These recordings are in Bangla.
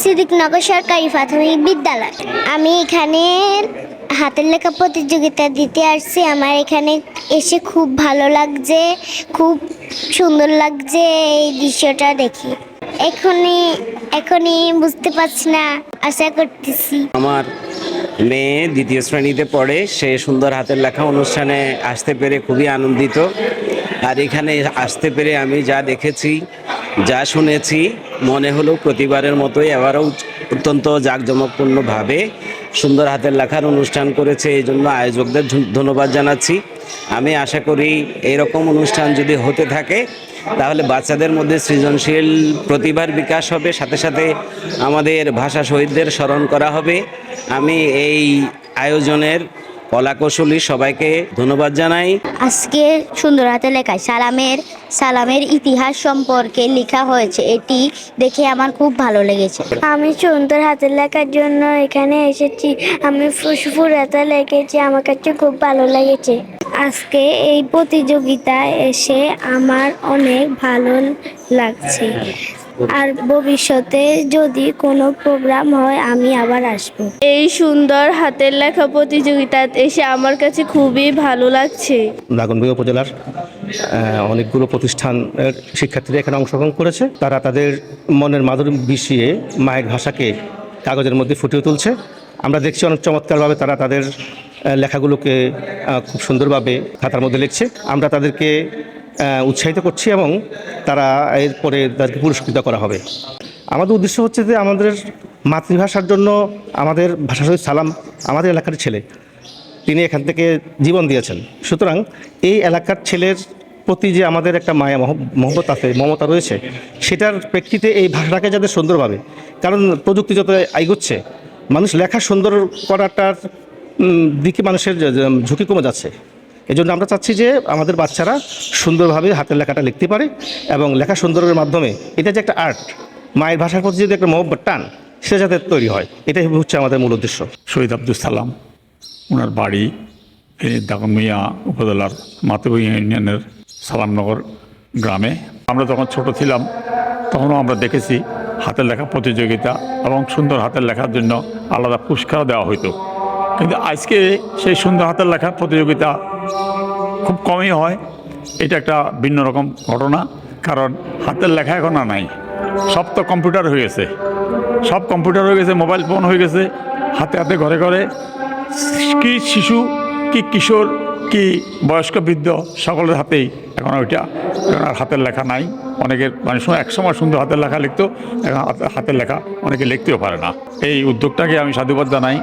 সিদ্দিকনগর সরকারি প্রাথমিক বিদ্যালয়। আমি এখানে হাতের লেখা প্রতিযোগিতা দিতে আসছি। আমার এখানে এসে খুব ভালো লাগছে, খুব সুন্দর লাগছে এই দৃশ্যটা দেখি। এখনই বুঝতে পারছি না, আশা করতেছি। আমার মেয়ে দ্বিতীয় শ্রেণীতে পড়ে, সে সুন্দর হাতের লেখা অনুষ্ঠানে আসতে পেরে খুবই আনন্দিত। আর এখানে আসতে পেরে আমি যা দেখেছি, যা শুনেছি, মনে হলো প্রতিবারের মতোই এবারও অত্যন্ত জাঁকজমকপূর্ণভাবে সুন্দর হাতের লেখার অনুষ্ঠান করেছে। এই জন্য আয়োজকদের ধন্যবাদ জানাচ্ছি। আমি আশা করি এরকম অনুষ্ঠান যদি হতে থাকে তাহলে বাচ্চাদের মধ্যে সৃজনশীল প্রতিভার বিকাশ হবে, সাথে সাথে আমাদের ভাষা শহীদদের স্মরণ করা হবে। আমি এই আয়োজনের কলাকৌশলী সবাইকে ধন্যবাদ জানাই। আজকে সুন্দর হাতের লেখায় সালামের ইতিহাস সম্পর্কে লেখা হয়েছে, এটি দেখে আমার খুব ভালো লেগেছে। আমি সুন্দর হাতের লেখার জন্য এখানে এসেছি। আমি ফুরফুরাতে লিখেছি, আমার কাছে খুব ভালো লেগেছে। আজকে এই প্রতিযোগিতায় এসে আমার অনেক ভালো লাগছে। আর ভবিষ্যতে যদি কোনো প্রোগ্রাম হয় আমি আবার আসবো। এই সুন্দর হাতের লেখা প্রতিযোগিতায় এসে আমার কাছে খুবই ভালো লাগছে। দাগনভূঞা উপজেলার অনেকগুলো প্রতিষ্ঠানের শিক্ষার্থীরা এখানে অংশগ্রহণ করেছে। তারা তাদের মনের মাধুরী মিশিয়ে মায়ের ভাষাকে কাগজের মধ্যে ফুটিয়ে তুলছে। আমরা দেখছি অনেক চমৎকারভাবে তারা তাদের লেখাগুলোকে খুব সুন্দরভাবে খাতার মধ্যে লিখছে। আমরা তাদেরকে উৎসাহিত করছি এবং তারা এরপরে তাদেরকে পুরস্কৃত করা হবে। আমাদের উদ্দেশ্য হচ্ছে যে আমাদের মাতৃভাষার জন্য আমাদের ভাষা শহীদ সালাম আমাদের এলাকার ছেলে, তিনি এখান থেকে জীবন দিয়েছেন। সুতরাং এই এলাকার ছেলের প্রতি যে আমাদের একটা মায়া মহব্বত আছে, মমতা রয়েছে, সেটার প্রেক্ষিতে এই ভাষাটাকে যাতে সুন্দরভাবে, কারণ প্রযুক্তি যত এগোচ্ছে মানুষ লেখা সুন্দর করাটার দিকে মানুষের ঝুঁকি কমে যাচ্ছে। এই জন্য আমরা চাচ্ছি যে আমাদের বাচ্চারা সুন্দরভাবে হাতের লেখাটা লিখতে পারে এবং লেখা সুন্দরের মাধ্যমে এটা যে একটা আর্ট, মায়ের ভাষার প্রতি যদি একটা মহব্বত টান সেটা যাতে তৈরি হয়, এটাই হচ্ছে আমাদের মূল উদ্দেশ্য। শহীদ আব্দুল সালাম, ওনার বাড়ি এই দাগনভূঞা উপজেলার মাতৃভূঞা ইউনিয়নের সালামনগর গ্রামে। আমরা যখন ছোট ছিলাম তখনও আমরা দেখেছি হাতের লেখা প্রতিযোগিতা এবং সুন্দর হাতের লেখার জন্য আলাদা পুরস্কারও দেওয়া হতো। কিন্তু আজকে সেই সুন্দর হাতের লেখা প্রতিযোগিতা খুব কমই হয়। এটা একটা ভিন্ন রকম ঘটনা, কারণ হাতের লেখা এখন আর নাই। সব তো কম্পিউটার হয়ে গেছে, সব কম্পিউটার হয়ে গেছে, মোবাইল ফোন হয়ে গেছে, হাতে হাতে ঘরে ঘরে। কি শিশু, কি কিশোর, কি বয়স্ক, বৃদ্ধ, সকলের হাতেই এখন ওইটা আর হাতের লেখা নাই। অনেকের একসময় সুন্দর হাতের লেখা লিখতো, এখন হাতের লেখা অনেকে লিখতেও পারে না। এই উদ্যোগটাকে আমি সাধুবাদ জানাই।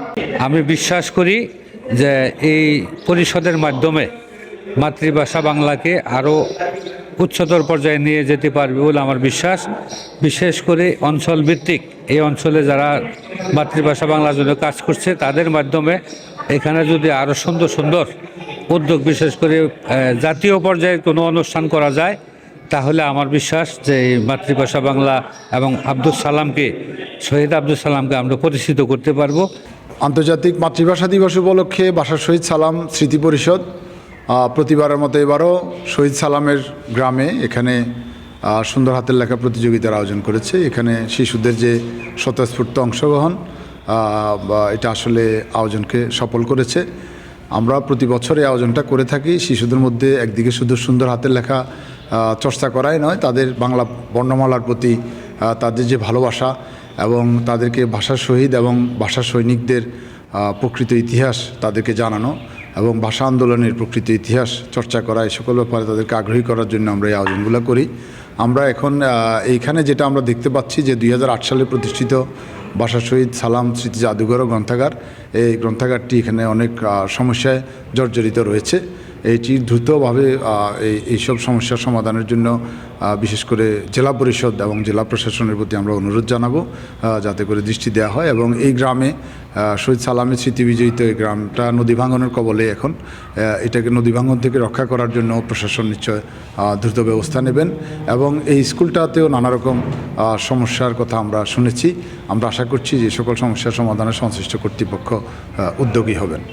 আমি বিশ্বাস করি যে এই পরিষদের মাধ্যমে মাতৃভাষা বাংলাকে আরও উচ্চতর পর্যায়ে নিয়ে যেতে পারবে বলে আমার বিশ্বাস। বিশেষ করে অঞ্চলভিত্তিক এই অঞ্চলে যারা মাতৃভাষা বাংলার জন্য কাজ করছে তাদের মাধ্যমে এখানে যদি আরও সুন্দর সুন্দর উদ্যোগ, বিশেষ করে জাতীয় পর্যায়ে কোনো অনুষ্ঠান করা যায়, তাহলে আমার বিশ্বাস যে মাতৃভাষা বাংলা এবং শহীদ আব্দুল সালামকে আমরা প্রতিষ্ঠিত করতে পারবো। আন্তর্জাতিক মাতৃভাষা দিবস উপলক্ষে ভাষা শহীদ সালাম স্মৃতি পরিষদ প্রতিবারের মতো এবারও শহীদ সালামের গ্রামে এখানে সুন্দর হাতের লেখা প্রতিযোগিতার আয়োজন করেছে। এখানে শিশুদের যে স্বতঃস্ফূর্ত অংশগ্রহণ, এটা আসলে আয়োজনকে সফল করেছে। আমরা প্রতি বছর এই আয়োজনটা করে থাকি। শিশুদের মধ্যে একদিকে শুধু সুন্দর হাতের লেখা চর্চা করাই নয়, তাদের বাংলা বর্ণমালার প্রতি তাদের যে ভালোবাসা এবং তাদেরকে ভাষা শহীদ এবং ভাষা সৈনিকদের প্রকৃত ইতিহাস তাদেরকে জানানো এবং ভাষা আন্দোলনের প্রকৃত ইতিহাস চর্চা করা, এই সকল ব্যাপারে তাদেরকে আগ্রহী করার জন্য আমরা এই আয়োজনগুলো করি। আমরা এখন এইখানে যেটা আমরা দেখতে পাচ্ছি যে 2008 সালে প্রতিষ্ঠিত ভাষা শহীদ সালাম স্মৃতি জাদুঘর ও গ্রন্থাগার, এই গ্রন্থাগারটি এখানে অনেক সমস্যায় জর্জরিত রয়েছে। এইটি দ্রুতভাবে এইসব সমস্যার সমাধানের জন্য বিশেষ করে জেলা পরিষদ এবং জেলা প্রশাসনের প্রতি আমরা অনুরোধ জানাবো যাতে করে দৃষ্টি দেওয়া হয় এবং এই গ্রামে শহীদ সালামের স্মৃতি বিজড়িত এই গ্রামটা নদী ভাঙনের কবলে। এখন এটাকে নদী ভাঙন থেকে রক্ষা করার জন্য প্রশাসন নিশ্চয় দ্রুত ব্যবস্থা নেবেন এবং এই স্কুলটাতেও নানা রকম সমস্যার কথা আমরা শুনেছি। আমরা আশা করছি যে সকল সমস্যার সমাধানে সংশ্লিষ্ট কর্তৃপক্ষ উদ্যোগী হবেন।